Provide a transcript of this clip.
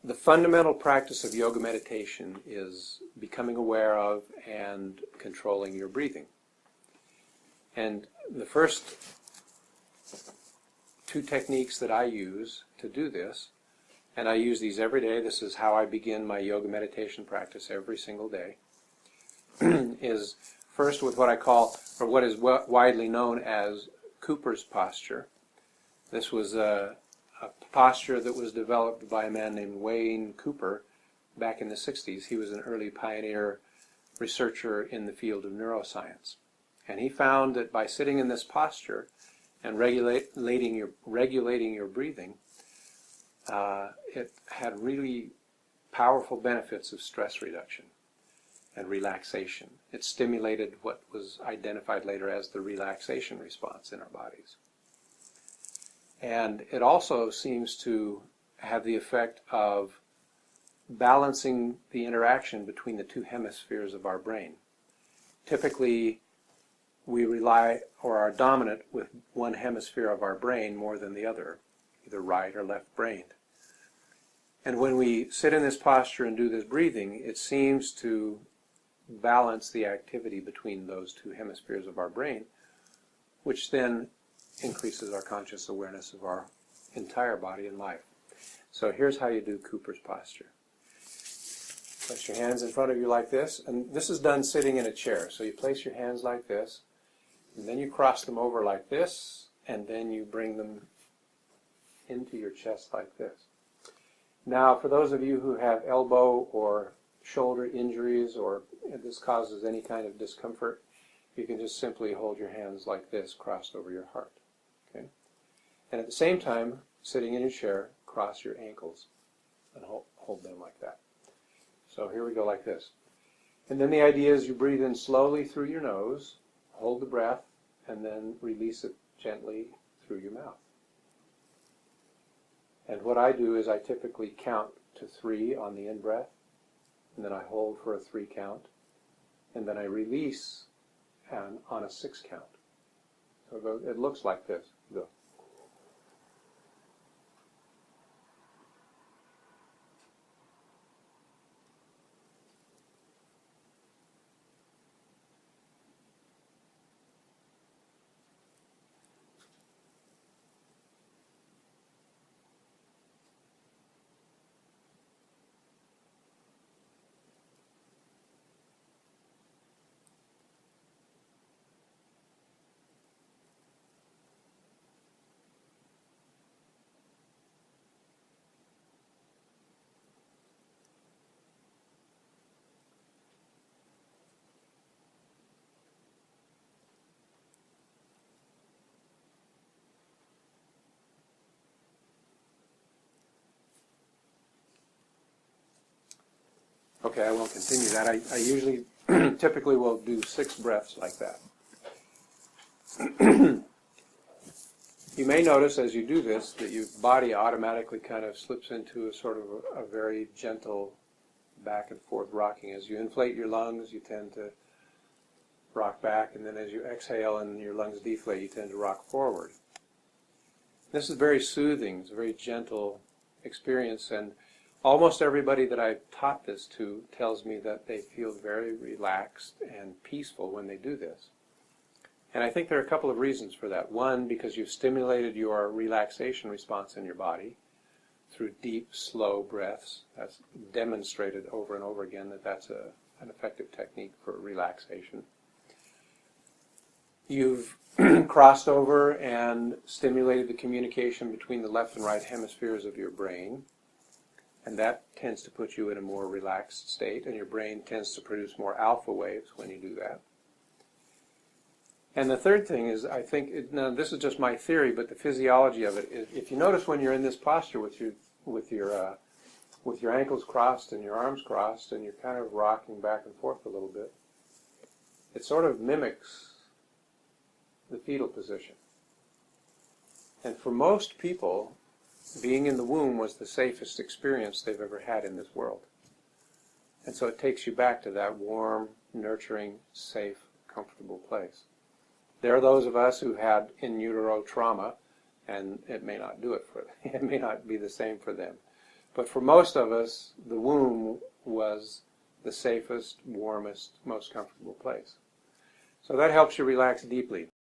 The fundamental practice of yoga meditation is becoming aware of and controlling your breathing. And the first two techniques that I use to do this, and I use these every day, this is how I begin my yoga meditation practice every single day, is first with what I call, or what is widely known as Cooper's posture. This was a posture that was developed by a man named Wayne Cooper back in the 60s. He was an early pioneer researcher in the field of neuroscience. And he found that by sitting in this posture and regulating your breathing, it had really powerful benefits of stress reduction and relaxation. It stimulated what was identified later as the relaxation response in our bodies. And it also seems to have the effect of balancing the interaction between the two hemispheres of our brain. Typically, we rely or are dominant with one hemisphere of our brain more than the other, either right or left-brained. And when we sit in this posture and do this breathing, it seems to balance the activity between those two hemispheres of our brain, which then increases our conscious awareness of our entire body and life. So here's how you do Cooper's posture. Place your hands in front of you like this, and this is done sitting in a chair. So you place your hands like this, and then you cross them over like this, and then you bring them into your chest like this. Now, for those of you who have elbow or shoulder injuries, or this causes any kind of discomfort, you can just simply hold your hands like this, crossed over your heart. Okay? And at the same time, sitting in your chair, cross your ankles and hold them like that. So here we go like this. And then the idea is you breathe in slowly through your nose, hold the breath, and then release it gently through your mouth. And what I do is I typically count to 3 on the in-breath, and then I hold for a 3 count, and then I release on a 6 count. So it looks like this. Go. Okay, I won't continue that. I usually, typically will do 6 breaths like that. You may notice as you do this that your body automatically kind of slips into a sort of a very gentle back and forth rocking. As you inflate your lungs, you tend to rock back, and then as you exhale and your lungs deflate, you tend to rock forward. This is very soothing. It's a very gentle experience, and almost everybody that I've taught this to tells me that they feel very relaxed and peaceful when they do this. And I think there are a couple of reasons for that. One, because you've stimulated your relaxation response in your body through deep, slow breaths. That's demonstrated over and over again that that's an effective technique for relaxation. You've crossed over and stimulated the communication between the left and right hemispheres of your brain. And that tends to put you in a more relaxed state, and your brain tends to produce more alpha waves when you do that. And the third thing is, I think, now this is just my theory, but the physiology of it is, if you notice when you're in this posture with your ankles crossed and your arms crossed, and you're kind of rocking back and forth a little bit, it sort of mimics the fetal position. And for most people, being in the womb was the safest experience they've ever had in this world. And so it takes you back to that warm, nurturing, safe, comfortable place. There are those of us who had in utero trauma, and it may not do it for them. It may not be the same for them. But for most of us, the womb was the safest, warmest, most comfortable place. So that helps you relax deeply.